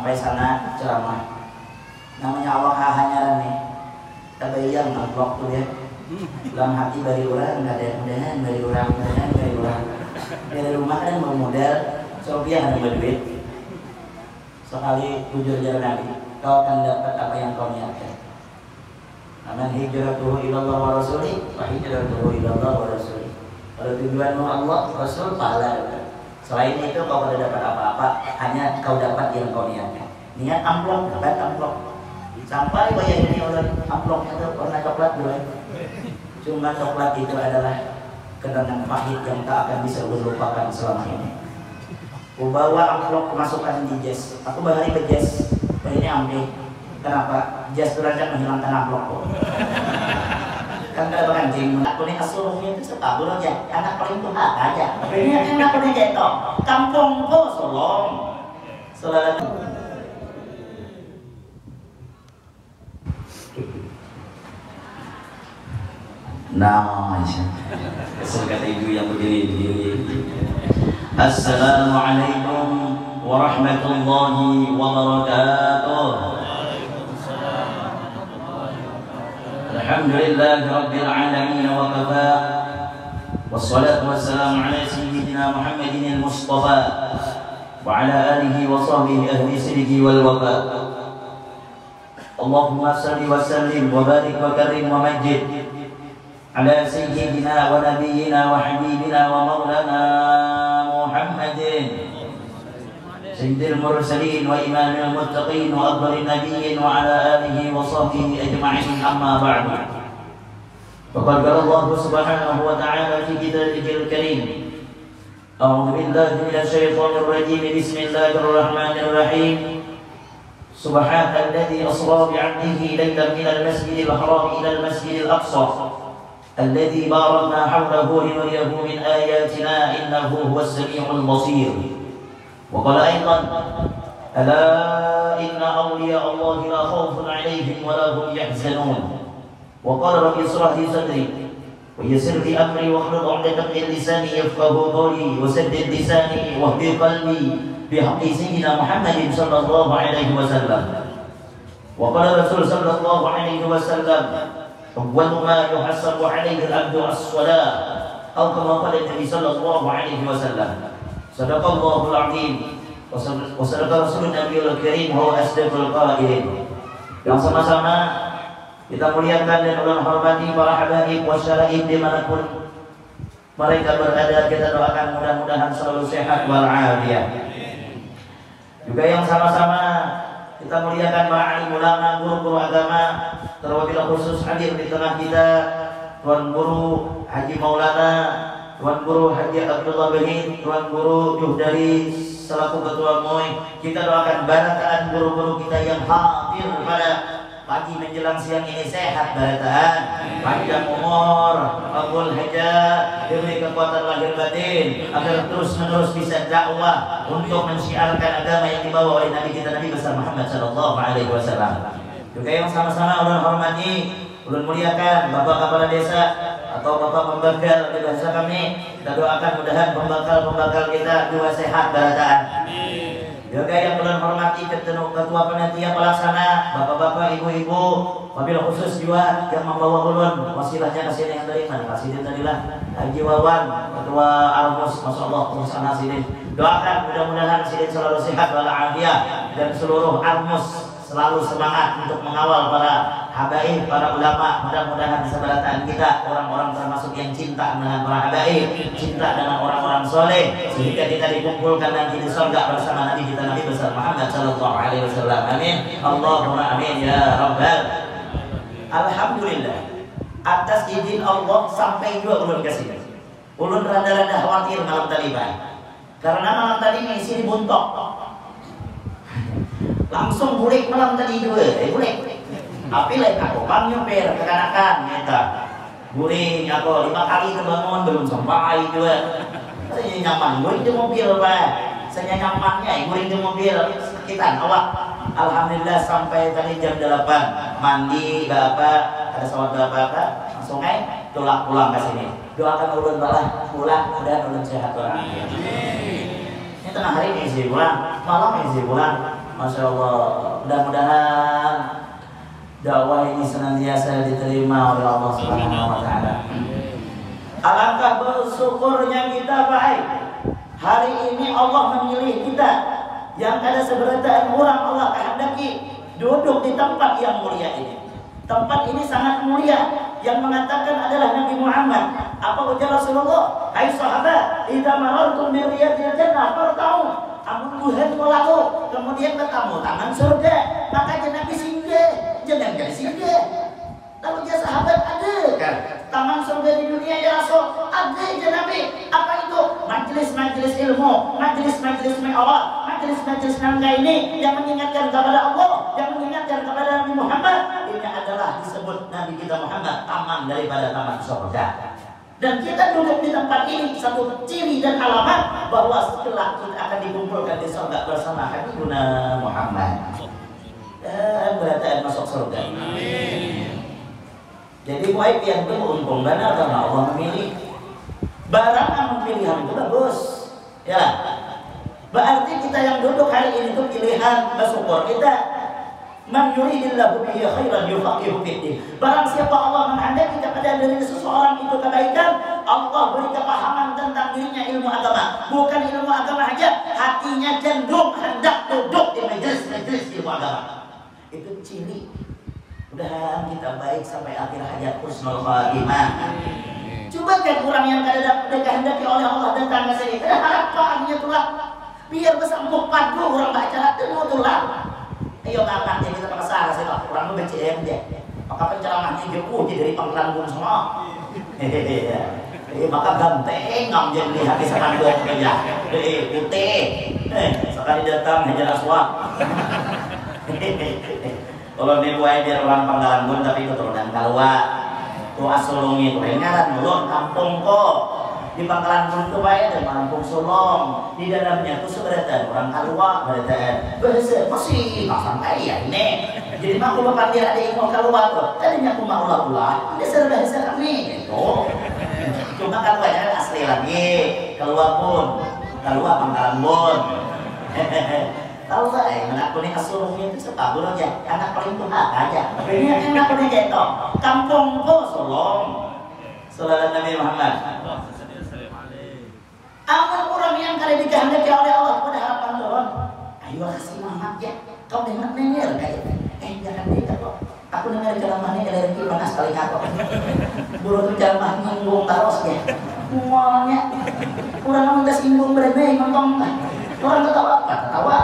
sampai sana ceramah. Namanya Allah hanyaran nih. Tabayang waktu ya. Dalam hati bari orang nggak ada mudahan bari orang dari rumah kan mau modal Sophia ada duit sekali jujur jalan Nabi kau akan dapat apa yang kau niatkan. Aman hijratuhu ilallah wa rasulih wa hijratuhu ilallah wa rasulih. Kalau tujuanmu Allah Rasul pahala. Selain itu kau tidak dapat apa-apa, hanya kau dapat yang kau niatkan. Niat amplop, dapat amplop. Sampai bayar ini oleh amplopnya itu warna coklat dulu. Cuma coklat itu adalah kenangan pahit yang tak akan bisa lupakan selama ini. Aku bawa amplop masukkan di jas. Aku bahari ke jas. Ini ambil. Kenapa? Jas derajat menghilangkan amplop. Kan ada kancing. Aku ini asuruhnya itu setabur aja. Anak paling tuh aja. Ini anak paling jatuh. Kampung ko solong. Selalu. Nah, kata ibu yang berdiri. Assalamualaikum warahmatullahi wabarakatuh. Alhamdulillahi rabbil alamin wa kafa. Wassalatu wassalamu ala sayyidina Muhammadin al-Mustafa wa ala alihi wa sahbihi ahli sidqi wal wafa. Allahumma salli wa sallim wa barik wa karim wa majid ala sayyidina wa nabiyyina wa habibina wa maulana Muhammadin sayyidil mursalin wa imamil muttaqin wa afdalin nabiyyin wa ala alihi wa sahbihi ajma'in amma ba'du. Faqad qala Allah subhanahu wa ta'ala fi kitabihil karim a'udzu billahi minasy syaithanir rajim bismillahir rahmanir rahim. Subhanalladzi asra bi'abdihi laylan minal masjidil haram ilal masjidil aqsa الذي باركنا حوله لنريه من آياتنا إنه هو السميع البصير. وقال أيضا ألا إن أولياء الله لا خوف عليهم ولا هم يحزنون. وقال رب اشرح لي صدري ويسر لي أمري واحلل عقدة من لساني يفقهوا قولي وسدد لساني واهد قلبي بحق سيدنا محمد صلى الله عليه وسلم. وقال الرسول صلى الله عليه وسلم أول ما يحسب عليه العبد الصلاة أو كما قال النبي صلى الله عليه وسلم. صدق الله العظيم وصدق رسول النبي الكريم وهو أصدق القائلين. Yang sama-sama kita muliakan dan hormati para habaib wasyaraib dimanapun mereka berada, kita doakan mudah-mudahan selalu sehat walafiat. Juga yang sama-sama kita muliakan para alim ulama, guru-guru agama, terlebih khusus hadir di tengah kita Tuan Guru Haji Maulana, Tuan Guru Haji Abdullah Behin, Tuan Guru Juhdari selaku Ketua MUI. Kita doakan barakaan guru-guru kita yang hadir pada pagi menjelang siang ini sehat barataan, panjang umur, kabul hajat, diberi kekuatan lahir batin agar terus-menerus bisa dakwah untuk mensiarkan agama yang dibawa oleh Nabi kita Nabi besar Muhammad sallallahu alaihi wasallam. Juga yang sama-sama ulun hormati, ulun muliakan Bapak Kepala Desa atau Bapak Pembakal di bahasa kami, kita doakan mudahan pembakal kita juga sehat barataan. Juga yang ulun hormati ketua panitia pelaksana, bapak-bapak, ibu-ibu, wabil khusus juga yang membawa ulun wasilahnya kesini yang dari mana? Kasih tadilah Haji Wawan, ketua Almus, masya Allah, pelaksana sini. Doakan mudah-mudahan sini selalu sehat walafiat dan seluruh Almus selalu semangat untuk mengawal para habaib, para ulama. Mudah-mudahan seberataan kita orang-orang termasuk yang cinta dengan para habaib, cinta dengan orang-orang soleh, sehingga kita dikumpulkan nanti di surga bersama Nabi kita Nabi besar Muhammad sallallahu alaihi wasallam. Amin. Allahumma amin ya rabbal. Alhamdulillah atas izin Allah sampai juga ulun ke sini. Ulun rada-rada khawatir malam tadi Pak, karena malam tadi ngisi di buntok. Langsung bulik malam tadi juga, bulik. Tapi lain aku bang nyopir kekanakan, minta bulik aku 5 kali kebangun belum sampai juga. Saya nyaman, bulik di mobil Pak. Saya nyamannya, bulik di mobil sakitan awak. Alhamdulillah sampai tadi jam 8 mandi bapak, ada sholat bapak, langsung pulang ke sini. Doakan ulun balah pulang dan ulun sehat walafiat. Ini tengah hari ngisi pulang, malam ngisi pulang. Masya Allah, mudah-mudahan dakwah ini senantiasa diterima oleh Allah Subhanahu wa Ta'ala. Alangkah bersyukurnya kita baik. Hari ini Allah memilih kita yang ada seberataan orang Allah kehendaki duduk di tempat yang mulia ini. Tempat ini sangat mulia. Yang mengatakan adalah Nabi Muhammad. Apa ujar Rasulullah? Hai sahabat, idza marartum bi riyadil jannah fartau. Amun buhen lalu kemudian ketemu taman surga, maka Nabi singgah, jangan jadi singgah. Lalu dia sahabat ada kan? Taman surga di dunia ya Rasul, ada ya Nabi. Apa itu? Majelis-majelis ilmu, majelis-majelis Allah, majelis-majelis nangga ini yang mengingatkan kepada Allah, yang mengingatkan kepada Nabi Muhammad. Ini adalah disebut Nabi kita Muhammad taman daripada taman surga. Dan kita duduk di tempat ini satu ciri dan alamat bahwa setelah kita akan dikumpulkan di surga bersama Habibuna Muhammad dan berataan masuk surga. Jadi baik yang beruntung benar karena Allah memilih. Barang yang pilihan itu bagus, ya. Berarti kita yang duduk hari ini itu pilihan bersyukur kita. Man yuridillahu bihi khairan yufaqihu fiddin. Barang siapa Allah menghendaki kepada diri seseorang itu kebaikan, Allah beri kepahaman tentang dirinya ilmu agama. Bukan ilmu agama saja, hatinya cenderung hendak duduk di majelis-majelis ilmu agama. Itu ciri. Mudah-mudahan kita baik sampai akhir hayat husnul khatimah. Coba kan orang yang kada dikehendaki oleh Allah datang ke sini, kada harapannya tulah biar bersambung padu orang baca temu tulah. Ayo ngapain dia kita pasar sih lah, orang itu BCM dia. Maka penceramahnya jauh dari Pangkalan Bun semua. Maka ganteng ngam jadi lihat di sana dua kerja. Putih. Sekali datang Hajar Aswad. Kalau di luar biar orang Pangkalan Bun tapi keturunan Kalwa. Tuh asolongi itu ngaran mulun kampung kok. Di Pangkalan Bun itu baik ada Kampung Solong. Di dalamnya tuh seberatan orang Kalwa berataan bahasa masih nggak sampai ya ini. Jadi aku bapak dia ada yang mau Kalwa tuh. Tadinya aku mau pula. Ini bahasa kami. Gitu. Cuma Kalwanya asli lagi. Kalwa pun. Kalwa Pangkalan Bun. Tahu nggak anak kuning asurungnya itu suka bulan ya. Anak paling tua aja. Ini anak kuning gitu. Kampung Solong. Sallallahu Nabi Muhammad. Amal orang yang kada dikehendaki oleh Allah pada harapan Tuhan. Ayo kasih Muhammad ya. Kau dengar kayak jangan beda kok. Aku dengar ceramahnya dari panas kali kau. Buru ceramah nyinggung tarosnya. Semuanya. Orang udah singgung berene ngomong. Orang ketawa apa? Ketawa.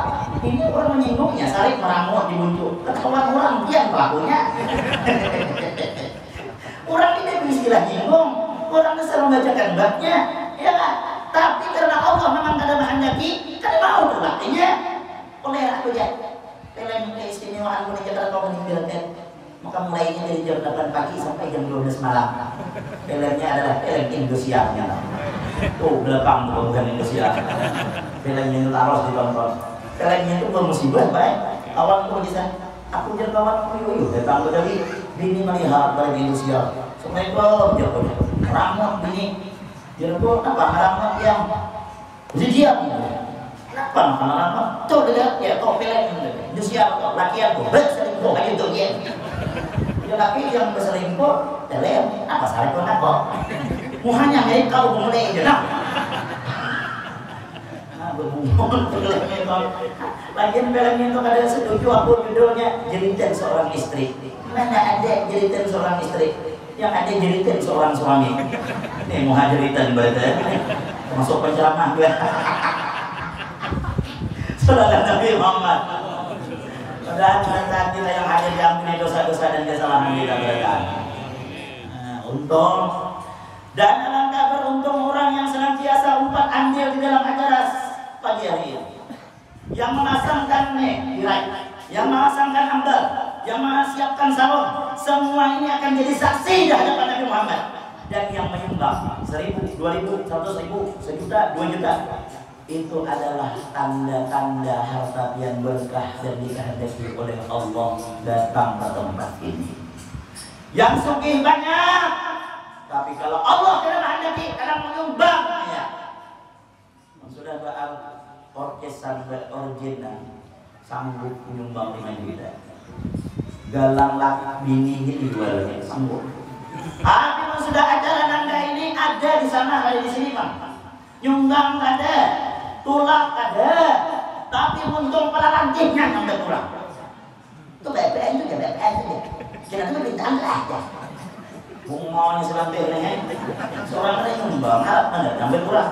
Ini orang menyinggungnya saling meramu dibuncuk. Ketawa orang yang pelakunya. Orang ini beristilah nyinggung. Orang selalu membacakan babnya. Ya kan? Tapi karena Allah memang kada menghendaki, kada mau berlakunya. Oleh aku ya, film keistimewaan ini kita kau meninggalkan. Maka mulainya dari jam 8 pagi sampai jam 12 malam. Filmnya adalah film Indonesia. Tuh belakang tuh bukan Indonesia. Filmnya itu harus ditonton. Filmnya itu bermusibah baik. Awal tuh bisa. Aku jadi kawan aku datang ke dari bini melihat dari Indonesia. Assalamualaikum jawabannya. Ramot bini. Jadi apa harapan yang dia kenapa makan harapan? Tuh dilihat ya kau film itu siapa laki aku berselingkuh aja tuh dia. Ya laki yang berselingkuh, telem apa selingkuh apa? Muhanya mirip kau mulai aja nak. Berbungun filmnya itu. Lagian filmnya itu kadang setuju aku judulnya jeritan seorang istri. Mana ada jeritan seorang istri? Yang ada jeritan seorang suami. Ini muhajiritan berarti masuk penceramah gue. Saudara Nabi Muhammad. Mudah-mudahan kita yang hadir diampuni dosa-dosa dan kesalahan kita berkah. Untung dan alangkah beruntung orang yang senantiasa umpat andil di dalam acara pagi hari ini. Yang memasangkan tirai, yang memasangkan ambal, yang menyiapkan salon, semua ini akan jadi saksi di hadapan Nabi Muhammad. Dan yang menyumbang 1.000, 2.000, 100.000, 1.000.000, 2 juta, itu adalah tanda-tanda harta yang berkah dan dikehendaki oleh Allah datang ke tempat ini. Yang sugih banyak, tapi kalau Allah tidak menghendaki, kadang menyumbang ya. Sudah orkestra original sanggup menyumbang 5 juta. Galang laki bini ini jualnya sanggup. Memang sudah acara nangga ini ada di sana, ada di sini bang. Nyumbang ada, tulak ada, tapi untung pada rantingnya yang udah kurang. Itu BPN juga, BPN juga. Kita tuh bintang aja. Bunganya selantir nih, seorang ada nyumbang, harap mana ngambil kurang.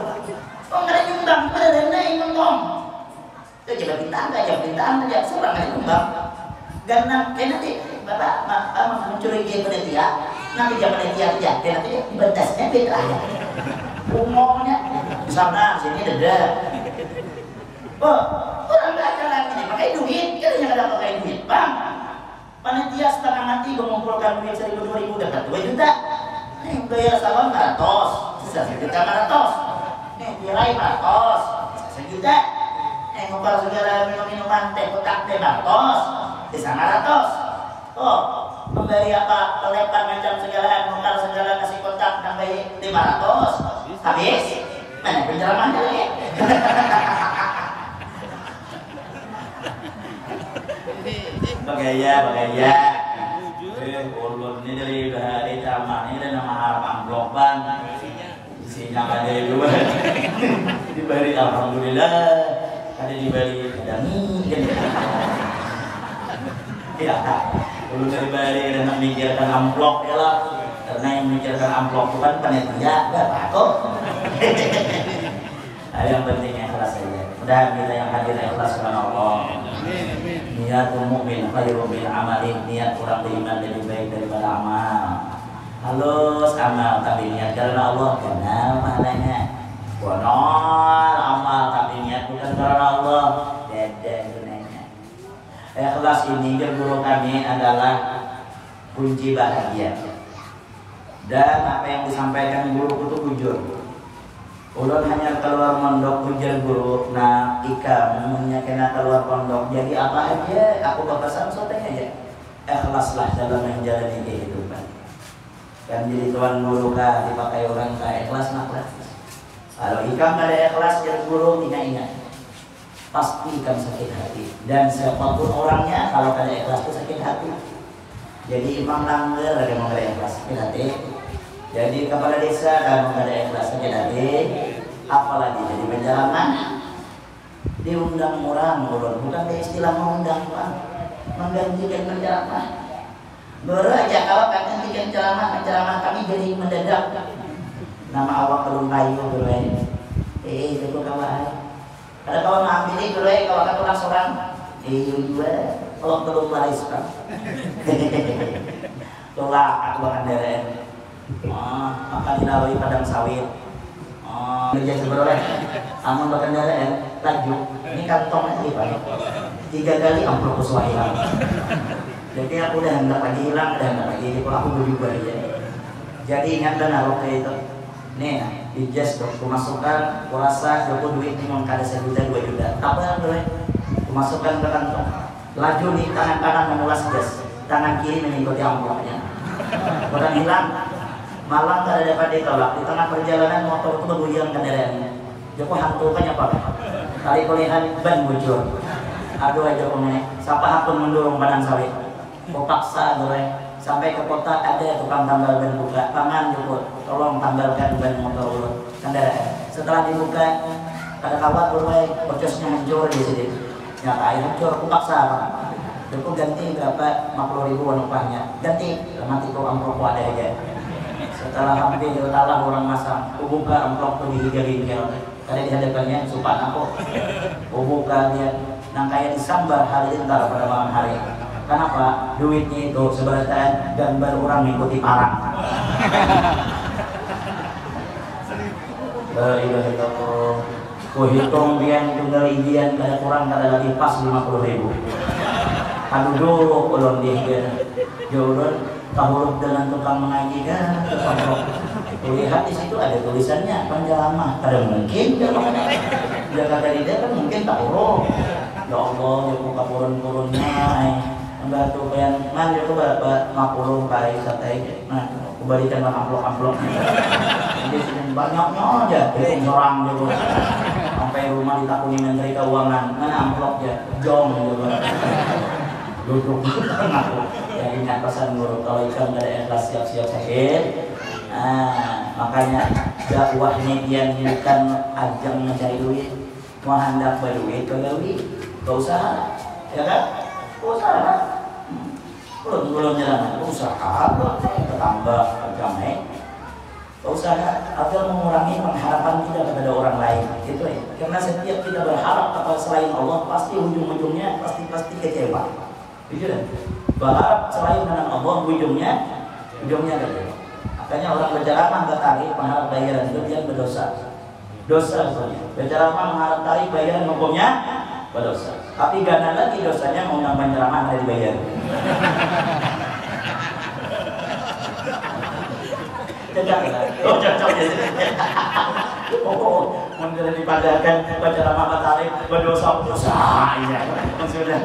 Oh nggak ada nyumbang, ada dana yang untung. Itu coba bintang aja, seorang ada nyumbang. Karena nanti bapak mencurigai panitia, nanti jam panitia aja, nanti bentasnya beda aja. Umumnya di sana sini ada. Oh, orang belajar lagi nih pakai duit, katanya nggak ada pakai duit, bang. Panitia setengah mati mengumpulkan duit 1.000-2.000 dapat 2 juta. Nih bayar salon 100, sisa 1 juta 100. Nih birai 100, sisa 1 juta. Nih ngumpul segala minuman teh kotak teh 100. Di sana 100. Oh, memberi apa? Pelepan macam segala, nukar segala, nasi kotak nambah 500. Habis? Mana penceramahnya lagi? Bagaya. Ulun ini dari ceramah ini dan nama harap amplop bang. Isinya ada dua. Diberi alhamdulillah. Ada diberi kadang ya, dulu dari bari dan memikirkan amplop ya lah, karena yang memikirkan amplop itu kan panitia, gak takut. Nah, yang penting ikhlas saja. Mudah kita yang hadir ikhlas karena Allah. Niatul mu'min khairum bil amali, niat orang beriman lebih baik daripada amal. Halus amal tapi niat karena Allah, kenal pahalanya. Bonol amal tapi niat bukan karena Allah, beda gunanya. Ikhlas ini guru kami adalah kunci bahagia. Dan apa yang disampaikan guru itu jujur. Ulun hanya keluar mondok ujar guru, nah ika umumnya kena keluar pondok. Jadi apa aja aku berpesan sotenya aja. Ikhlaslah dalam menjalani kehidupan. Kan jadi tuan guru kah dipakai orang kah ikhlas nak. Kalau ika nggak ada ikhlas jadi guru ingat pasti akan sakit hati. Dan siapapun orangnya kalau ada ikhlas itu sakit hati. Jadi imam langgar ada yang ada ikhlas sakit hati. Jadi kepala desa kalau ada ikhlas sakit hati. Apalagi jadi penjalanan diundang orang ulun, bukan istilah mengundang orang, menggantikan penjalanan. Baru aja kalau gantikan penjalanan kami jadi mendadak. Nama awak belum kayu berlain. Itu kawan. Ada kawan ambil itu berlain kalau kata orang seorang. Juga kalau belum laris kan. Tolak aku akan deren. Akan dilalui padang sawit. Kerja sebenarnya, amun berkendara laju, ini kantong aja pak, 3 kali amplop kesuai hilang. Jadi aku udah hendak lagi hilang, jadi aku berubah aja. Jadi ingat dan naruh kayak itu, nih di jas aku masukkan, kurasa aku duit cuma kada 1 juta 2 juta, apa yang boleh? Aku masukkan ke kantong, laju nih tangan kanan mengulas jas, tangan kiri mengikuti amplopnya, orang hilang. Malang tak dapat ditolak di tengah perjalanan motor itu bergoyang kendaraannya. Joko hantu kan apa? Kali kulihan ban bocor. Aduh aja komene. Siapa hakun mendorong padang sawit. Kau paksa gue sampai ke kota ada tukang tambal ban buka. Tangan Joko, tolong tambalkan ban motor lu kendaraan. Setelah dibuka ada kawat gue bocosnya hancur di sini. Nyata air hancur. Kau paksa apa? Joko ganti berapa 50.000 upahnya. Ganti mati kau amplop ada aja. Setelah hampir talah orang masang, buka amplop tuh dihijarin karena di hadapannya supan aku. Buka dia, nang kayak disambar halilintar pada malam hari. Kenapa? Duitnya itu sebenarnya gambar orang mengikuti parang. Illallah. Ku hitung dia tunggal ijian kada kurang kada lagi pas 50.000. Kadu dulu ulun dia jodoh. Tahulup dengan tukang mengaji kan, lihat di situ ada tulisannya penjama. Ada mungkin jaga dari dia kan mungkin tahulup. Ya Allah, ya buka purun-purunnya. Enggak tuh yang mana itu berapa 50 kali satai. Nah, kembalikan amplop-amplop. Jadi banyaknya aja, bikin orang dulu. Sampai rumah ditakuni Menteri Keuangan, mana amplopnya? Jong gitu. Duduk ngaku. Ya ingat pesan guru, kalau ikan gak ada ikhlas siap-siap sakit. Makanya dakwah ini dia bukan ajang mencari duit, mau hendak berduit berduit, gak usah, ya kan? Gak usah, belum jalan, gak usah, bertambah agama, gak usah, agar mengurangi pengharapan kita kepada orang lain, gitu ya. Karena setiap kita berharap kepada selain Allah, pasti ujung-ujungnya pasti kecewa, gitu kan? Berharap selain dengan Allah, ujungnya kecewa. Makanya orang berceramah tertarik mengharap bayaran itu dia berdosa. Dosa sebenarnya. Berceramah mengharap tarik bayaran hukumnya berdosa. Tapi gana lagi dosanya mau nambah ceramah dari dibayar. Cocok ya. Mungkin dipadarkan berceramah tertarik berdosa. Iya. Sudah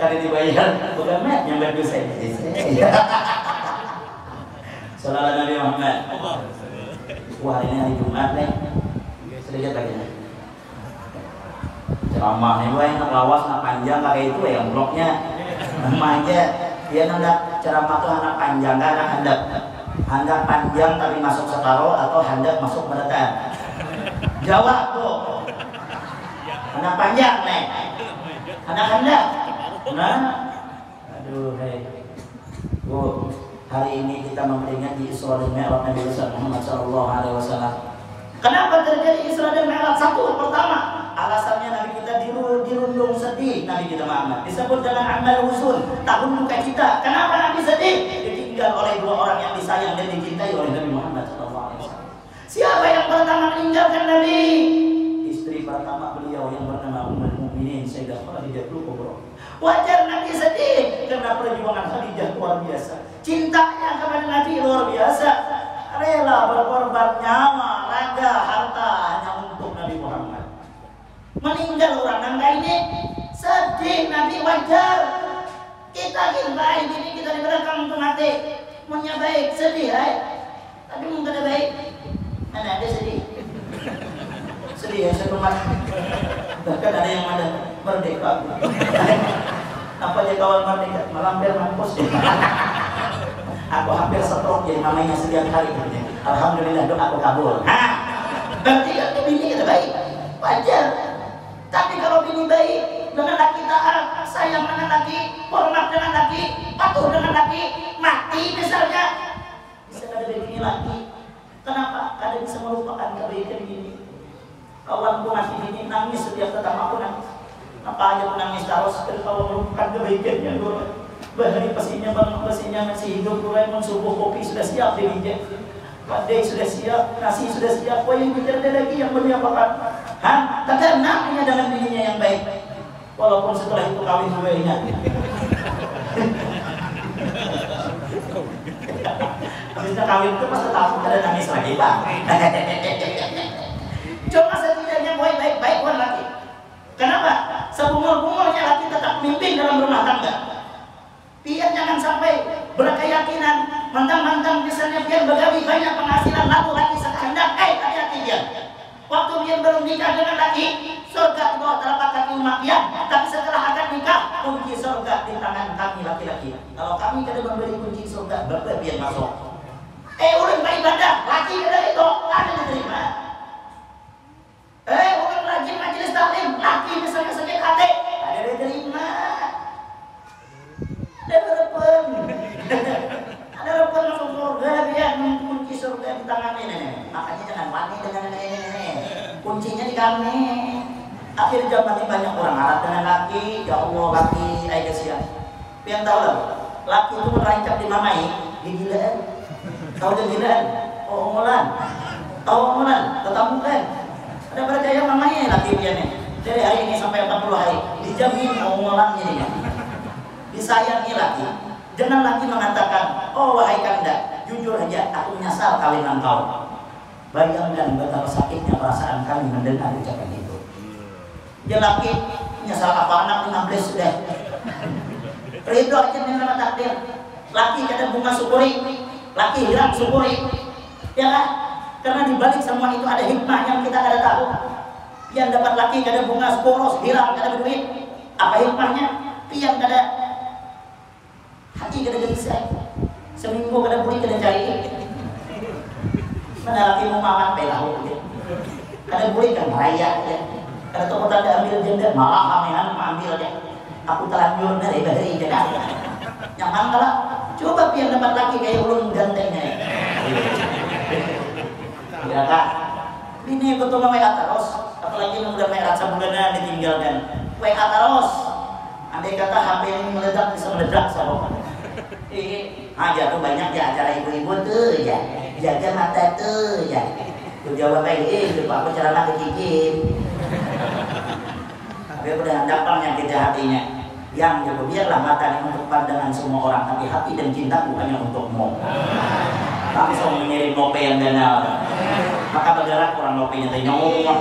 kali dibayar bukan yang berdosa. Salam Nabi Muhammad. Wah, hari ini hari Jumat nih. Sedikit lagi nih. Ceramah nih, gue yang lawas, nak panjang kayak itu ya bloknya. Nama aja dia hendak ceramah tuh anak panjang kan, hendak panjang tapi masuk separuh atau hendak masuk meretan. Jawab tuh. Anak panjang nih. Hendak. Nah. Aduh, hei. Bu. Hari ini kita memperingati Isra dan Mi'raj Nabi Muhammad SAW. Kenapa terjadi Isra dan Mi'raj? Satu, pertama, alasannya Nabi kita dirundung sedih. Nabi kita Muhammad disebut dengan amal husun, tahun duka cita. Kenapa Nabi sedih? Ditinggal oleh dua orang yang disayang dan dicintai oleh Nabi Muhammad SAW. Siapa yang pertama meninggalkan Nabi? Istri pertama beliau yang bernama Ummul Mukminin Sayyidah Khadijah Kubra. Wajar Nabi sedih karena perjuangan Khadijah luar biasa. Cintanya kepada Nabi luar biasa. Rela berkorban nyawa, raga, harta hanya untuk Nabi Muhammad. Meninggal orang nangka ini sedih. Nabi wajar. Kita baik ini kita diberikan untuk mati. Punya baik sedih, tapi mungkin ada baik. Mana ada sedih? Sedih ya serumat. Bahkan ada yang ada merdeka. Apa aja kawal merdeka? Malamber mampus ya. Aku hampir stroke jadi mamanya setiap hari. Alhamdulillah doa aku kabul. Berarti kan bini kita baik, wajar. Tapi kalau bini baik dengan laki taat, sayang dengan laki, hormat dengan laki, patuh dengan laki, mati misalnya, bisa ada bini laki. Kenapa? Karena bisa melupakan kebaikan bini. Kawanku masih bini nangis setiap ketemu aku nangis. Apa aja aku nangis terus kalau melupakan kebaikannya dulu. Bahari pasinya masih hidup, mulai subuh kopi sudah siap diinjek, padai sudah siap, nasi sudah siap. Wah yang bicara lagi yang berliapakan, terkenalnya dengan dirinya yang baik, walaupun setelah itu kawin duanya. Habisnya kawin itu pas takut ada nangis lagi pak. Cuma setidaknya baik-baik buat laki. Kenapa? Sebungul-bungulnya laki tetap memimpin dalam rumah tangga. Biar jangan sampai berkeyakinan mentang-mentang misalnya biar begawi banyak penghasilan lalu laki sekehendak, hati-hati dia. Waktu dia belum nikah dengan laki, surga di bawah telapak kaki umat dia. Tapi setelah akan nikah, kunci surga di tangan kami laki-laki. Kalau kami kada memberi kunci surga, bapak biar masuk. Orang beribadah, laki kada itu, ada diterima. Orang rajin majelis taklim, laki misalnya sakit hati, ada diterima. Ada rupun masuk surga biar kunci surga di tangan ini. Makanya jangan wani dengan ini. Kuncinya di kami. Akhir zaman ini banyak orang harap dengan laki. Ya Allah laki, ayo siap. Yang tahu lah, laki itu merancap di mamai, gigilaan. Tahu gigilaan? Oh omolan. Tahu omolan? Tetamu kan? Ada percaya mamanya laki dia nih. Dari hari ini sampai 40 hari dijamin omolannya dia. Disayangi laki. Jangan laki mengatakan, oh wahai kanda, jujur aja aku menyesal kawin engkau. Bayangkan betapa sakitnya perasaan kami mendengar ucapan itu. Dia laki menyesal apa anak 15 sudah. Ridho aja dengan takdir. Laki kada bunga syukuri, laki hilang syukuri. Ya kan? Karena dibalik semua itu ada hikmah yang kita kada tahu. Pian dapat laki kada bunga boros, hilang kada duit. Apa hikmahnya? Pian kada hati kada gelisah. Seminggu kada beli kada cari. Mana laki mau makan pelau gitu. Kada beli kan raya ya. Kada toko tanda ambil jenda malah kamehan ambil aja. Aku telanjur dari Jakarta. Nyaman kalah. Coba pian dapat laki kayak ulun gantengnya. Ya kak. Ini aku tuh WA terus. Apalagi yang udah WA sebulanan ditinggalkan. WA terus. Andai kata HP ini meledak bisa meledak sama. Aja tuh banyak ya acara ibu-ibu tuh ya. Jaga mata tuh ya. Tuh jawab baik, lupa aku ceramah kecil. Tapi udah dapat yang kita hatinya. Yang jago biarlah mata ini untuk pandangan semua orang, tapi hati dan cinta bukannya untukmu. Langsung mengirim nope yang danau. Maka bergerak orang nopenya teh nyomot,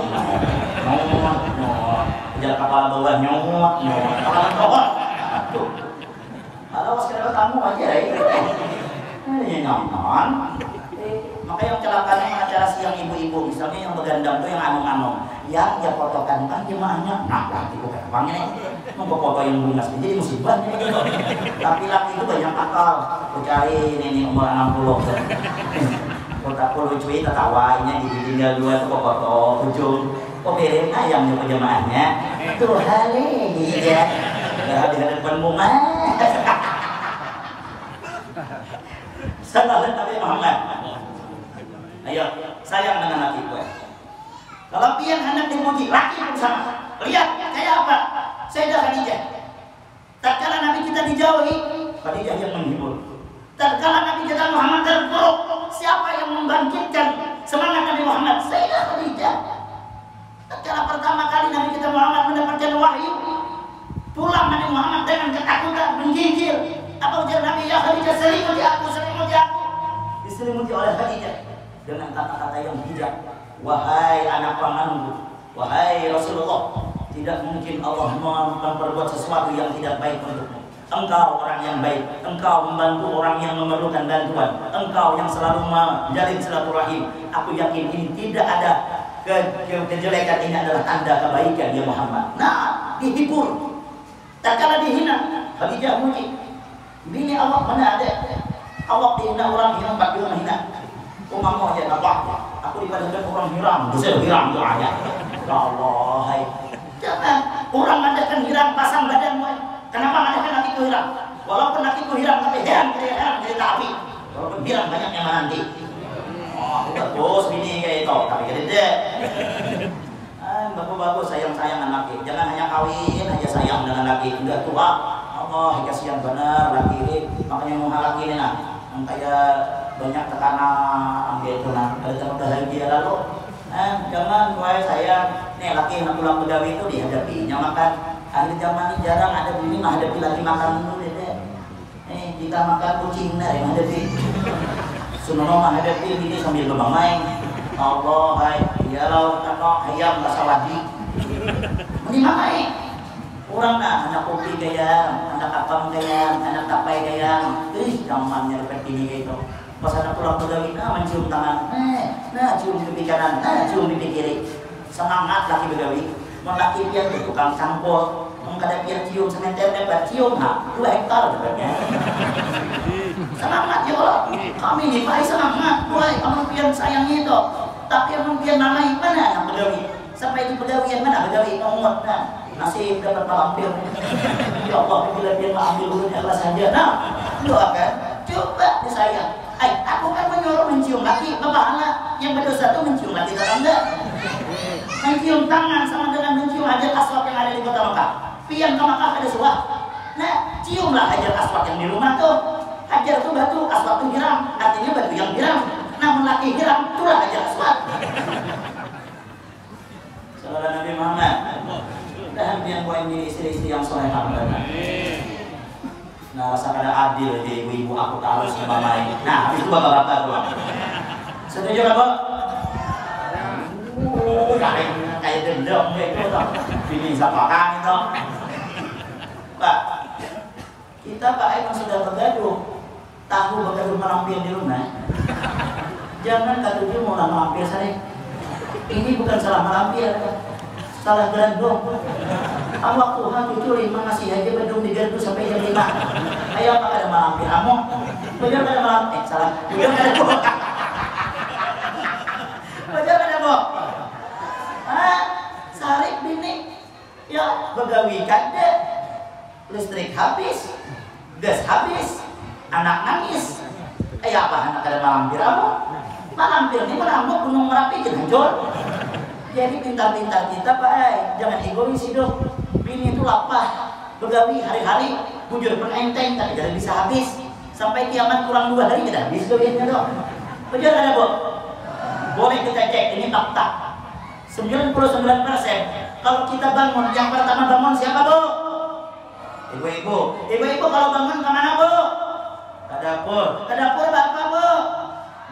jalan kepala bawah nyomot, kepala bawah. Tuh, kalau sekarang kamu aja ini nyaman. Maka yang celakanya acara siang ibu-ibu, misalnya yang begandang tuh yang anong-anong, yang dia fotokan kan jemaahnya, nah laki itu gampang ini, mau foto yang bungas, jadi musibah ini. Tapi laki itu banyak akal, aku cari ini umur 60. Kota lucu itu tawanya ditinggal dua tuh foto ujung, kok beren ayam nih jemaahnya, tuh hari ya, nggak ada depan bunga. Salah Nabi Muhammad. Ayo, sayang dengan laki gue. Kalau pian hendak dipuji, laki pun sama. Lihat, kayak apa? Sayyidah Khadijah. Tatkala Nabi kita dijauhi, Khadijah yang menghibur. Tatkala Nabi kita Muhammad terpuruk, siapa yang membangkitkan semangat Nabi Muhammad? Sayyidah Khadijah. Tatkala pertama kali Nabi kita Muhammad mendapatkan wahyu, pulang Nabi Muhammad dengan ketakutan, menggigil. Apa ujar Nabi? Ya Khadijah, selimuti aku, selimuti aku. Diselimuti oleh Khadijah dengan kata-kata yang bijak. Wahai anak pamanku, wahai Rasulullah, tidak mungkin Allah memperbuat sesuatu yang tidak baik untukmu. Engkau orang yang baik, engkau membantu orang yang memerlukan bantuan, engkau yang selalu menjalin silaturahim. Aku yakin ini tidak ada kejelekan, ini adalah tanda kebaikan ya Muhammad. Nah, dihibur. Tak kala dihina, Khadijah muji. Bini Allah mana ada? Allah dihina orang yang empat juga menghina. Umammu aja apa? Aku dibandingkan orang hiram, dosa hiram tu aja. Ya Allah, hai. Jangan orang mengadakan hiram pasang badanmu. Kenapa mengadakan lakiku hiram? Walaupun lakiku hiram tapi heran kereta api. Walaupun hiram banyak yang menanti. Oh, bagus bini kayak itu, tapi gede. Bagus sayang laki. Jangan hanya kawin aja sayang dengan laki. Udah tua, Allah kasihan benar laki. Makanya mau laki ini nah, yang kayak banyak tekanan gitu nah, ada tempat bahagia lalu jangan wahai sayang nih laki yang pulang begawi itu dihadapi makan akhir zaman ini jarang ada bini menghadapi lagi makan dulu deh kita makan kucing nih menghadapi sunono menghadapi ini sambil lubang main Allah hai ya lau kano ayam basawadi ini main orang nah anak kopi gaya anak apam gaya anak tapai gaya zamannya seperti ini gitu. Pas anak pulang begawi, mencium tangan, cium pipi kanan, cium pipi kiri. Semangat laki begawi, mau laki pian tukang campur, mau kada pian cium semeter lebar cium, 2 hektar sebenarnya. Semangat ya Allah, kami ini baik semangat, boy, kamu pian sayang itu, tapi kamu pian namai mana anak begawi? Sampai di begawian mana begawi ngomot, nasib dapat malampir. Ya Allah, bila pian ambil dulunya Allah saja, doakan, coba disayang. Aku kan menyuruh mencium laki, bapak yang berdosa itu mencium laki tetangga. Mencium tangan sama dengan mencium hajar aswad yang ada di kota Mekah. Pian ke Mekah ada suah. Nah, ciumlah hajar aswad yang di rumah tuh. Hajar itu batu, aswad itu hiram. Artinya batu yang hiram. Namun laki hiram, itulah hajar aswad. Saudara Nabi Muhammad, dan yang boleh menjadi istri-istri yang solehah benar. Nah, rasa kada adil di ibu-ibu aku tak harus ngebamai. Nah, habis itu bapak-bapak tuh. Setuju nggak, Pak? Kayak dendam gitu tuh. Pilih sama kami tuh. Pak, kita Pak emang sudah bergaduh. Tahu bergaduh merampir di rumah. Jangan kata dia mau mampir saya. Ini bukan salah merampir. salah gerandong. Awak Tuhan cucu lima ngasih aja bedung di gerdu sampai jam 5. Ayo apa kada malampir kamu? Bener kada malampir? Salah. Bener kada bu? Bener kada bu? Sarik bini, ya begawi kada, listrik habis, gas habis, anak nangis. Apa anak kada malampir kamu? Malampir ini menambah Gunung Merapi hancur. Jadi pintar-pintar kita Pak, jangan egois hidup. Bini itu lapar, begawi hari-hari, bujur penenteng, tapi tidak bisa habis. Sampai kiamat kurang 2 hari tidak habis duitnya dong. Betul ada Bu? Boleh kita cek, ini fakta. 99% kalau kita bangun, yang pertama bangun siapa Bu? Ibu-ibu. Ibu-ibu kalau bangun kemana Bu? Ke dapur. Ke dapur apa Bu?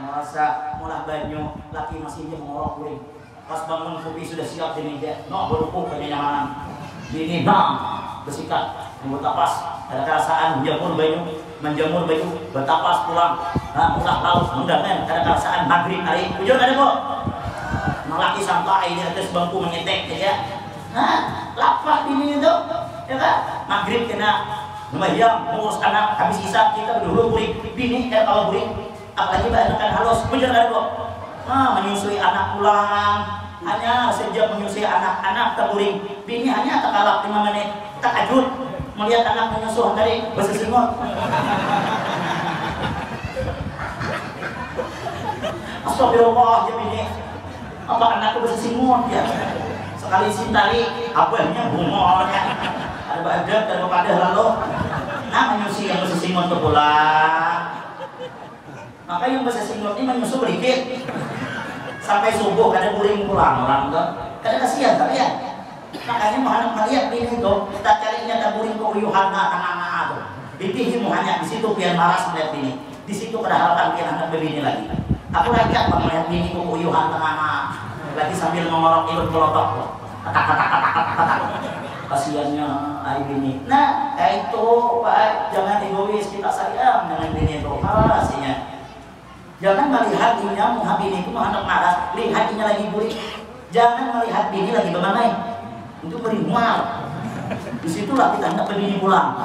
Masak, mulah banyu, laki masih dia mengorok kuring. Pas bangun kopi sudah siap di meja, no berupuk ke nyaman. Bini bersikat, membuat tapas, ada kerasaan menjamur baju, bertapas pulang, mulah laut, mendangan, ada kerasaan maghrib hari, ujung ada Bu. Laki sampai di atas bangku menyetek saja, lapar bini itu, ya kan? Maghrib kena membayang, ngurus anak, habis isak kita berdua kuring, bini kalau kuring, apalagi banyak halus, ujung ada Bu. Menyusui anak pulang, hanya sejak menyusui anak-anak terburing. Bini hanya terkalap 5 menit, takajud melihat anak menyusuh dari bahasa singot. Astagfirullah ya bini, apa anakku bahasa singot ya? Sekali sintari, abahnya bungolnya. Ada badak dan pada lalu, menyusui yang bahasa singot pulang. Maka yang bahasa singot ini menyusuh berikit. Sampai subuh kada buring pulang orang tuh, kada kasihan tapi ya. Makanya mau anak melihat bini itu, kita carinya ada buring ke uyuhan tengah-tengah tuh. Dipilih mau hanya di situ biar malas melihat bini. Di situ kada harapan biar anak berbini lagi. Aku rakyat bang melihat bini ke uyuhan tengah-tengah, lagi sambil mengorok ikut kelotok tuh. Kata. Kasihannya ay bini. Nah, itu Pak, jangan egois, kita sayang dengan bini itu. Hasilnya. Jangan melihat dirinya muha bini itu anak marah, lihat dirinya lagi burik. Jangan melihat bini lagi bermain. Itu beri mual. Disitulah kita hendak bini pulang.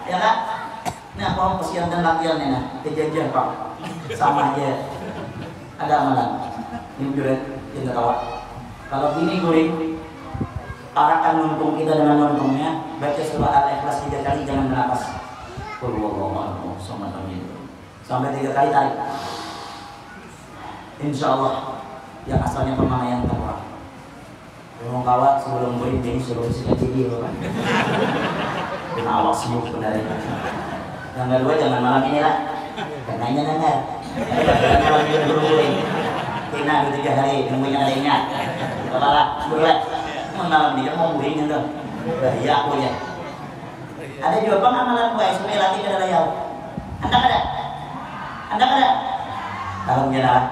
Ya kan? Nah, kalau kesian dan latihannya, nah, kejadian Pak, sama aja. Ada amalan. Ini juret, kita tahu. Kalau bini guring, arahkan nuntung kita dengan nuntungnya. Baca surah Al-Ikhlas 3 kali, jangan bernapas. Sampai 3 kali tarik. Insya Allah yang asalnya pemamaian terkurang. Memang kawat sebelum beri ini suruh sikat gigi kan. Dan awak sibuk benar. Yang kedua jangan malam ini lah. Karena dengar. Malam ini berulang. Kena 3 hari nungguin yang lainnya. Kepala berat. Malam ini kan mau buring itu. Bahaya aku ya. Ada juga pengamalan gue supaya laki kada layau. Anda kada? Tahun jalan.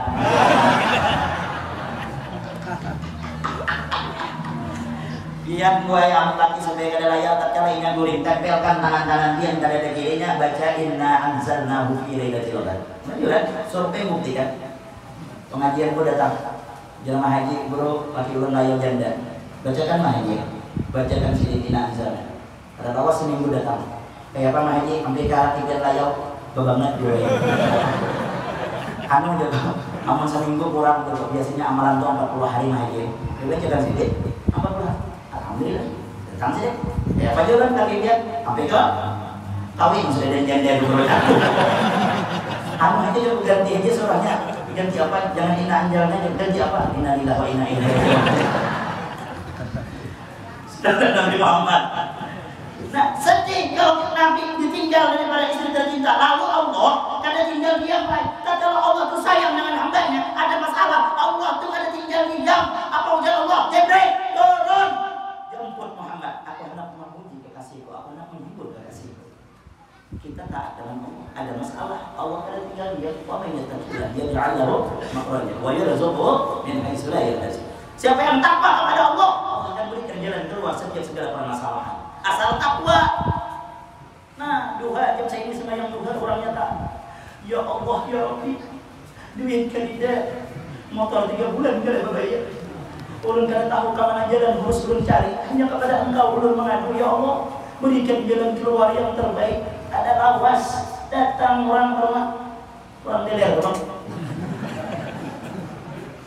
Biar gue yang laki supaya kada layau, tatkala ingat guring, tempelkan tangan-tangan dia kada ada kirinya, baca inna anzalnahu fi lailatul qadar. Benar, survei buktikan. Pengajian gue datang. Jemaah haji bro, laki ulun layau janda. Bacakan mah haji. Bacakan Sayyidina Anzalna. Ada tawas seminggu datang. Kayak apa Mah Haji? Sampai ke tiga layau bebanget gue. Anu juga, amun seminggu kurang tuh. Biasanya amalan tuh 40 hari Mah Haji. Kita cekan sedikit. 40 hari. Alhamdulillah. Datang sih. Ya apa juga kan kaki dia sampai ke kawin sudah dan janda dulu. Anu aja juga ganti aja surahnya. Ganti apa? Jangan inna anjalnya, ganti apa? Inna lillahi wa inna ilaihi raji'un. Nabi Muhammad. Nah, sedih kalau Nabi ditinggal daripada istri tercinta. Lalu Allah kada tinggal diam, Pak. Dan kalau Allah itu sayang dengan hambanya, ada masalah. Allah itu kada tinggal diam. Apa ujar Allah? Jibril, turun. Jemput Muhammad. Aku hendak memuji kekasihku. Aku hendak menghibur kekasihku. Kita taat dengan Allah. Ada masalah. Allah kada tinggal diam. Wa man yattaqillah yaj'al makhraja wa yarzuqhu min haitsu la yahtasib. Siapa yang takwa kepada Allah, Allah akan berikan jalan keluar setiap segala permasalahan. Asal takwa. Nah, duha jam saya ini sembahyang duha orangnya tak. Ya Allah ya Rabbi, duit kadida Motor 3 bulan kada bayar. Ulun kada tahu ke mana jalan harus ulun cari. Hanya kepada Engkau ulun mengadu, ya Allah, berikan jalan keluar yang terbaik. Ada lawas, datang orang rumah, orang teler rumah.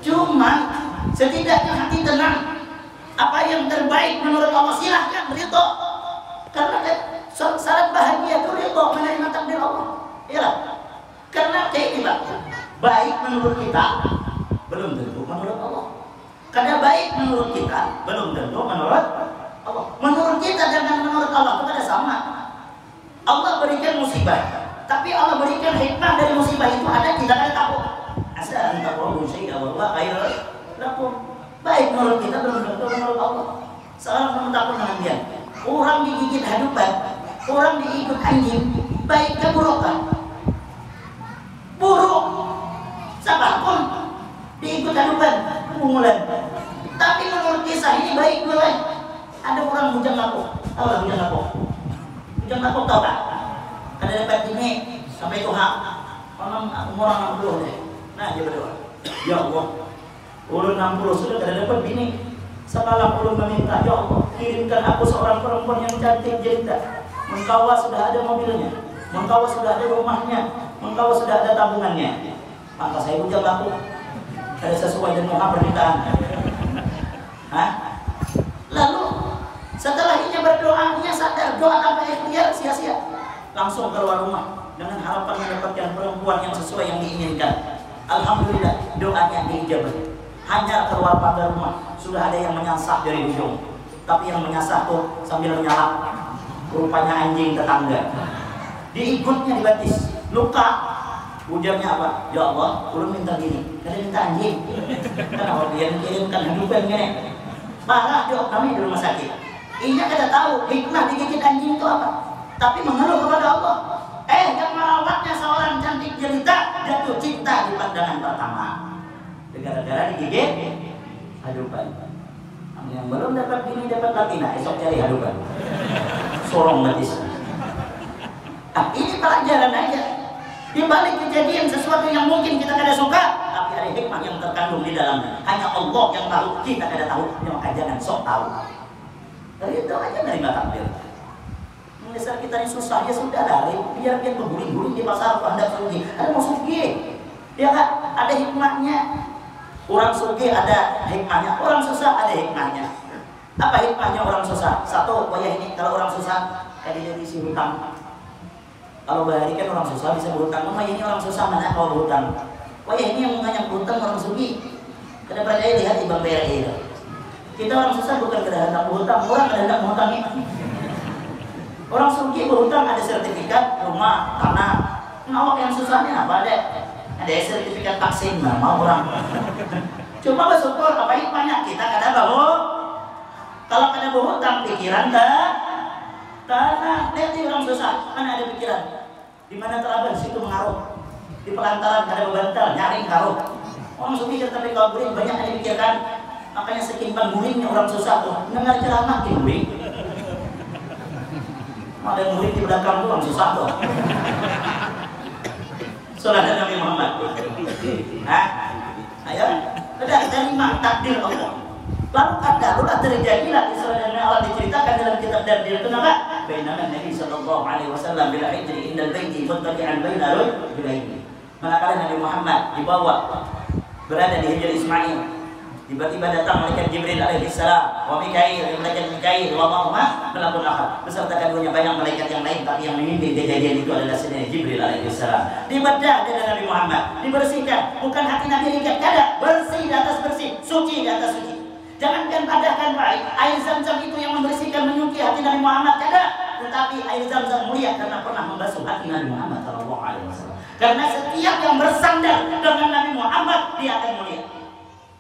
Cuma setidaknya hati tenang. Apa yang terbaik menurut Allah silahkan ridho. Karena syarat bahagia itu ridho menerima takdir Allah. Iyalah. Karena kayak ini Pak, baik menurut kita belum tentu menurut Allah. Karena baik menurut kita belum tentu menurut Allah. Menurut kita dengan menurut Allah itu kada sama. Allah berikan musibah, tapi Allah berikan hikmah dari musibah itu ada kita kada tahu. Asa antahu syai'a wa khairul lakum. Baik menurut kita belum tentu menurut Allah. Salah mentakut dengan dia. Orang digigit hadupan, orang diikut anjing, baik ke burukan. Buruk, siapapun diikut hadupan, kemungulan. Tapi menurut kisah ini baik gue. Ada orang bujang lapuk, tahu lah bujang lapuk? Bujang lapuk tahu tak? Kada dapat ini sampai Tuhan. Orang dulu deh. Nah dia berdoa. Ya Allah, ulun 60 sudah kada dapat bini. Semalam ulun meminta, ya Allah, kirimkan aku seorang perempuan yang cantik jelita. Mengkawa sudah ada mobilnya, mengkawa sudah ada rumahnya, mengkawa sudah ada tabungannya. Maka saya bujang lapuk. Ada sesuai dengan permintaan. Hah? Lalu setelah ia berdoa, ia sadar doa tanpa ikhtiar sia-sia. Langsung keluar rumah dengan harapan mendapatkan perempuan yang sesuai yang diinginkan. Alhamdulillah doanya diijabah. Hanya keluar pagar rumah sudah ada yang menyasar dari ujung. Tapi yang menyasar tuh sambil menyalak. Rupanya anjing tetangga. Diikutnya dibatis, luka. Ujarnya apa? Ya Allah, ulun minta gini, kada minta anjing. Kenapa dia kirimkan hadupan gini? Parah doa kami di rumah sakit. Ia kada tahu hikmah digigit anjing itu apa. Tapi mengeluh kepada Allah. Yang merawatnya seorang cantik jelita jatuh cinta di pandangan pertama. Gara-gara digigit hadupan. Yang belum dapat bini dapat latina, esok cari hadupan. Sorong batis. Ini pelajaran aja. Di balik kejadian sesuatu yang mungkin kita kada suka, tapi ada hikmah yang terkandung di dalamnya. Hanya Allah yang tahu, kita kada tahu. Maka jangan sok tahu. Dari itu aja nerima takdir. Dasar kita ini susah ya sudah dari biar dia berguling-guling di pasar hendak sugi. Ada mau sugi, ya kan? Ada hikmahnya. Orang sugi ada hikmahnya, orang susah ada hikmahnya. Apa hikmahnya orang susah? Satu, ini kalau orang susah tadi dia isi hutang. Kalau bahari kan orang susah bisa berhutang. Ini orang susah mana kalau berhutang? Ini yang banyak berhutang orang sugi. Kada percaya lihat di Bank BRI. Kita orang susah bukan kada hendak berhutang, orang kada hendak berhutang ini. Orang sugi berhutang ada sertifikat rumah, tanah. Awak yang susahnya apa ada? Ada sertifikat vaksin, mau orang. Coba bersyukur apa hikmahnya kita kada bawa. Kalau kada berhutang pikiran tanah. Lihat orang susah, mana ada pikiran? Di mana teraban situ mengaruh. Di pelantaran kada bebantal, nyaring karuh. Orang sugi tapi kalau guling banyak yang dipikirkan. Makanya sekimpan gulingnya orang susah tuh. Dengar ceramah guling. Ada murid di belakang tuh orang susah tuh. Salat Nabi Muhammad. Ayo, sudah terima takdir Allah. Lalu kadarullah terjadilah Israel Allah diceritakan dalam kitab Dardir. Kenapa? Bainama Nabi sallallahu alaihi wasallam bil hijri indal baiti muttaqi'an baina rajulaini. Manakala Nabi Muhammad dibawa berada di Hijr Ismail, tiba-tiba datang malaikat Jibril alaihi salam, wa Mikail, malaikat Mikail, wa Muhammad melakun akhir. Beserta keduanya banyak malaikat yang lain, tapi yang memimpin kejadian itu adalah Sayyidina Jibril alaihi salam. Dibedah dengan Nabi Muhammad, dibersihkan, bukan hati Nabi ringkat, kada, bersih di atas bersih, suci di atas suci. Jangankan padahkan baik, air Zam-Zam itu yang membersihkan menyuci hati Nabi Muhammad, kada, tetapi air Zam-Zam mulia karena pernah membasuh hati Nabi Muhammad sallallahu alaihi wasallam. Karena setiap yang bersandar dengan Nabi Muhammad dia akan mulia.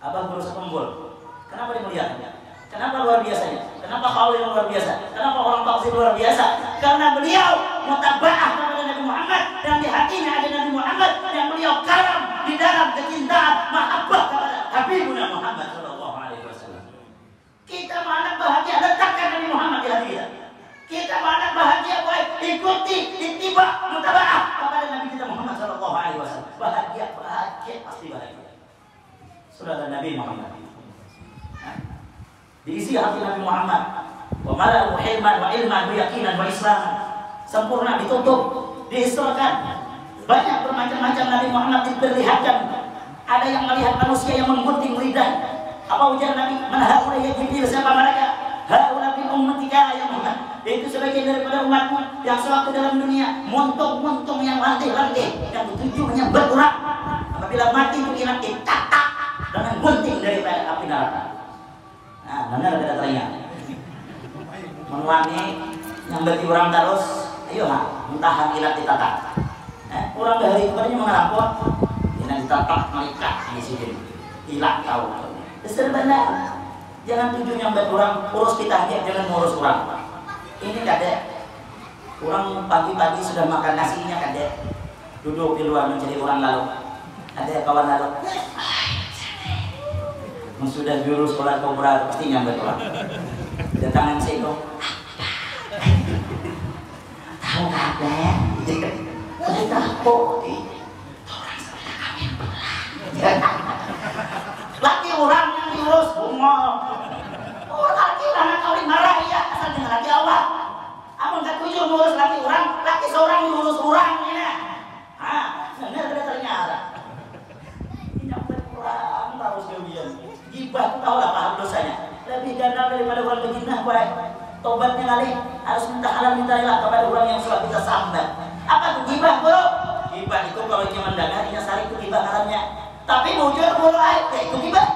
Abang berusaha kumpul. Kenapa dimuliakan? Kenapa luar biasanya? Kenapa kaul yang luar biasa? Kenapa orang taksir luar biasa? Karena beliau mutaba'ah kepada Nabi Muhammad dan di hatinya ada Nabi Muhammad yang beliau karam di dalam kecintaan mahabbah kepada Habibuna Muhammad sallallahu alaihi wasallam. Kita mana bahagia letakkan Nabi Muhammad di hati kita. Kita mana bahagia baik ikuti ittiba mutaba'ah kepada Nabi kita Muhammad sallallahu alaihi wasallam. Bahagia pasti bahagia. Sudah Nabi Muhammad. Diisi hati Nabi Muhammad. Wa mala'u hilman wa ilman wa yaqinan wa islaman. Sempurna, ditutup, diistilahkan. Banyak bermacam-macam Nabi Muhammad diperlihatkan. Ada yang melihat manusia yang menggunting lidah. Apa ujar Nabi? Man haula ya Jibril, siapa mereka? Haula min ummatika ya Muhammad. Itu sebagian daripada umatmu yang sewaktu dalam dunia montong-montong yang lantih-lantih yang tujuannya berkurang. Apabila mati itu hilang ditatak dengan gunting dari api neraka. Nah, benar tidak teringat. Menuangi yang berarti orang terus, ayo mah, mentahan ilat ditatak. Orang dari kemarinnya mengerampok, ini ditatak melikat di sini, ilat tahu. Sebenarnya jangan tujuh yang berkurang, urus kita aja, jangan ngurus orang. Ini kadek, orang pagi-pagi sudah makan nasinya kadek, duduk di luar mencari orang lalu. Ada kawan lalu, sudah jurus sholat kubra pasti nyamber orang. Datangan saya itu, tahu kadek, saya tahu, orang sudah kami belah. Laki orang yang diurus bungol. Oh laki orang kawin marah ya asal dengan laki awak. Amun tak tujuh ngurus laki orang, laki seorang ngurus orang ini. Benar tidak ternyata. Ini berkurang terus kemudian. Gibah tu tahu lah paham dosanya. Lebih ganda daripada orang berzina baik. Tobatnya kali harus minta halal minta rela kepada orang yang sudah kita sambat. Apa tu gibah bro? Gibah itu kalau cuma mendadak ini sari itu gibah haramnya. Tapi bujur bulu air, itu gibah.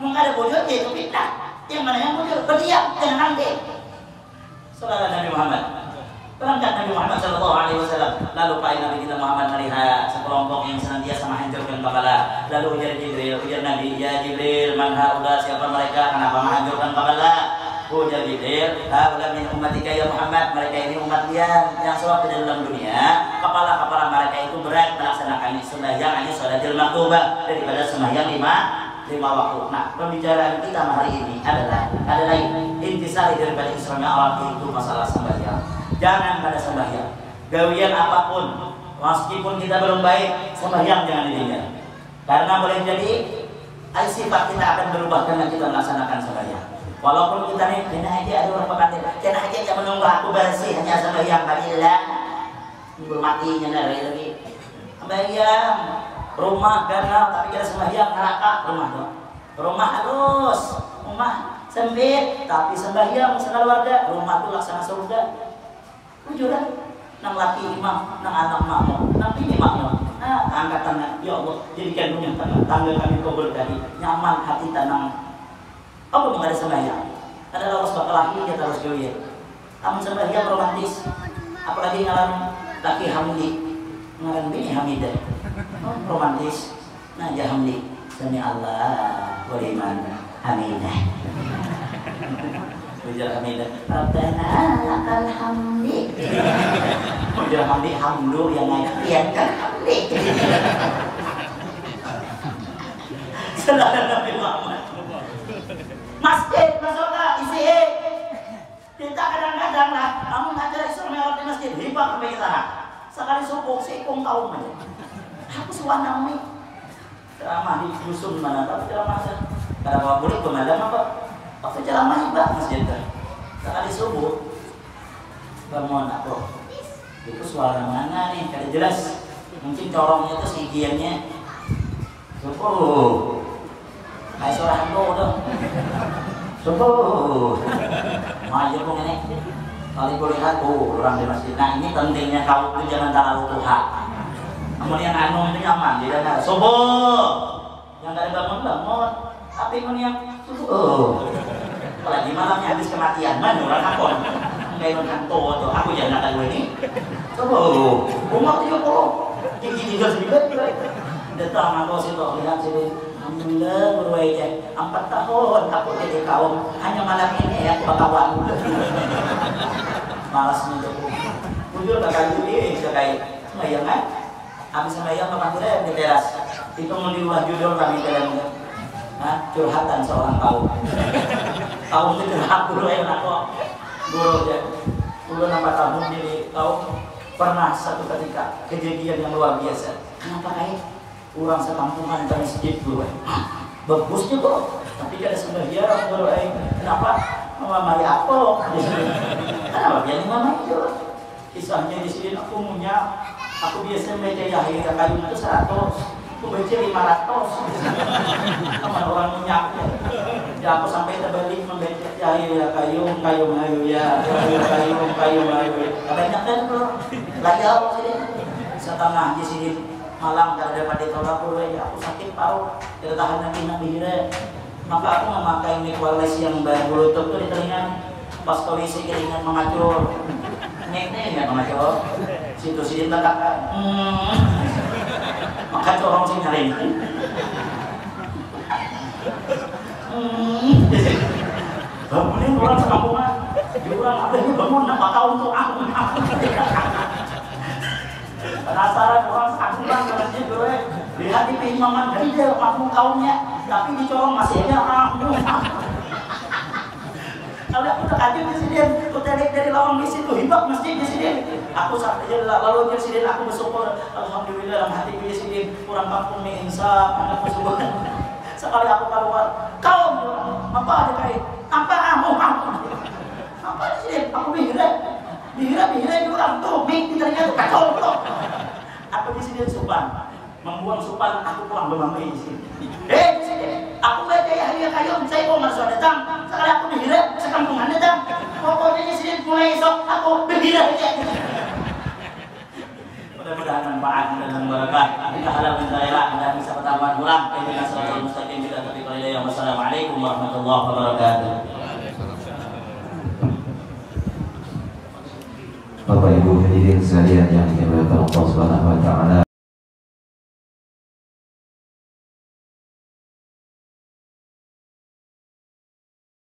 Mungkin ada bujur, itu fitnah. Yang mana yang bujur? Berdiam, jangan nanti. Saudara Nabi Muhammad, berangkat Nabi Muhammad SAW. Lalu Pak Nabi kita Muhammad melihat sekelompok yang senantiasa menghancurkan kepala. Lalu ujar Jibril, ujar Nabi, ya Jibril, man haula, siapa mereka? Kenapa menghancurkan kepala? Ujar Jibril, haula min ummatika ya Muhammad, mereka ini umat dia yang sewaktu dalam dunia kepala-kepala mereka itu berat melaksanakan sembahyang hanya sholatil maktubah daripada sembahyang lima waktu. Nah, pembicaraan kita hari ini adalah intisari daripada Islamnya awal itu masalah sembahyang. Jangan pada sembahyang gawian apapun, meskipun kita belum baik, sembahyang jangan ditinggal. Karena boleh jadi sifat kita akan berubah karena kita melaksanakan sembahyang. Walaupun kita nih, kena aja ada orang pekatir, kena aja jangan menunggu aku bersih hanya sembahyang kalilah, belum matinya lagi. Sembahyang, rumah gagal, tapi kita sembahyang neraka rumah dong. Rumah halus, rumah sempit, tapi sembahyang sekeluarga, rumah itu laksana surga. Tujuan, nang laki imam, nang anak makmum, nang bini makmum. Nah, angkat tangan, ya Allah, jadikan dunia tangga kami kabul tadi, nyaman hati tanang. Apa oh, ada sembahyang? Ada Allah sebab laki kita harus jauh. Namun sembahyang romantis, apalagi ngalan laki hamdi, ngalan bini hamidah, romantis. Nah ya hamdi, demi Allah, beriman hamidah. Ujar hamidah, Rabbana lakal hamdi. Ujar hamdi, hamdu yang ngakian kan hamdi. Saudara Nabi Muhammad. Masjid, masalah isi kita kadang-kadang lah, kamu ngajar Islam di masjid, riba ke kita. Sekali subuh, sikung kaum aja. Aku suwana umi. Ceramah di dusun mana, tapi ceramah saja. Kalau boleh pemadam apa? Waktu ceramah riba masjid kan. Sekali subuh, bangun aku. Itu suara mana nih? Kada jelas. Mungkin corongnya itu segiannya. Subuh. Kayak suara hantu dong. Subuh. Maju pun ini. Kali boleh lihat orang di masjid. Nah ini pentingnya kau itu jangan terlalu tua. Namun yang anu itu nyaman. Dia ada subuh. Yang dari bangun. Tapi yang subuh. Apalagi malamnya habis kematian. Mana orang akon. Kayak orang hantu tuh. Aku jangan nakal gue ini. Subuh. Umur 70. Gigi 39. Datang aku situ lihat sini. Alhamdulillah berwajah 4 tahun aku jadi kaum hanya malam ini ya kawan. Malas menjauh. Jujur bakal ini sekali sembahyang kan? Habis sembahyang makan kita di teras. Itu mau di luar judul kami dalam curhatan seorang kaum. Kaum itu curhat dulu yang aku guru aja. Dulu 4 tahun jadi kaum pernah satu ketika kejadian yang luar biasa. Kenapa kayak? Orang sekampungan ke masjid dulu. bagus juga. Tapi kada sembahyang baru kenapa mama apa? Kenapa dia mama itu? Kisahnya di sini aku biasa baca Yahya kayu itu 100, aku baca 500. Sama orang minyaknya. Ya aku sampai terbalik membaca Yahya kayu ya, kayu. Banyak kan bro. Lagi apa sini? Setengah di sini malam kada dapat ditolak aku sakit paru, tidak tahan lagi nak bihire. Maka aku memakai mic wireless yang berBluetooth tuh di telinga. Pas kondisi keringat mengacur, nggak mengacur. Situ sini letakkan. Maka corong sih nyaring. Bangunin orang sekampungan. Diulang apa ini bangun nak bakal untuk aku. Penasaran orang sekampungan berarti gue. Lihat di keimaman dari dia makmum kaumnya, tapi dicorong masih aja aku. Kalau aku terkajut di sini, aku dari lawang di situ, hibak masjid di sini. Aku sampai lalu di sini aku bersyukur, alhamdulillah dalam hati di sini kurang kampung nih insaf, anak bersyukur. Sekali aku keluar, kau apa ada kait? Apa kamu? Apa di sini? Aku bihira juga tuh, mik ternyata kacau tuh. Aku di sini supan. Membuang supan aku kurang bermamai di sini. Di sini aku baca Yahya kayu, saya mau masuk datang. Sekali aku bihira, sekampungan datang. Pokoknya di sini mulai esok aku bihira aja. Mudah-mudahan manfaat dan berkah. Kita halal dan daerah dan bisa pertambahan ulang. Kita selalu mustaqim kita tapi kalau ya wassalamualaikum warahmatullahi wabarakatuh. Bapak Ibu hadirin sekalian yang dimuliakan Allah Subhanahu wa taala.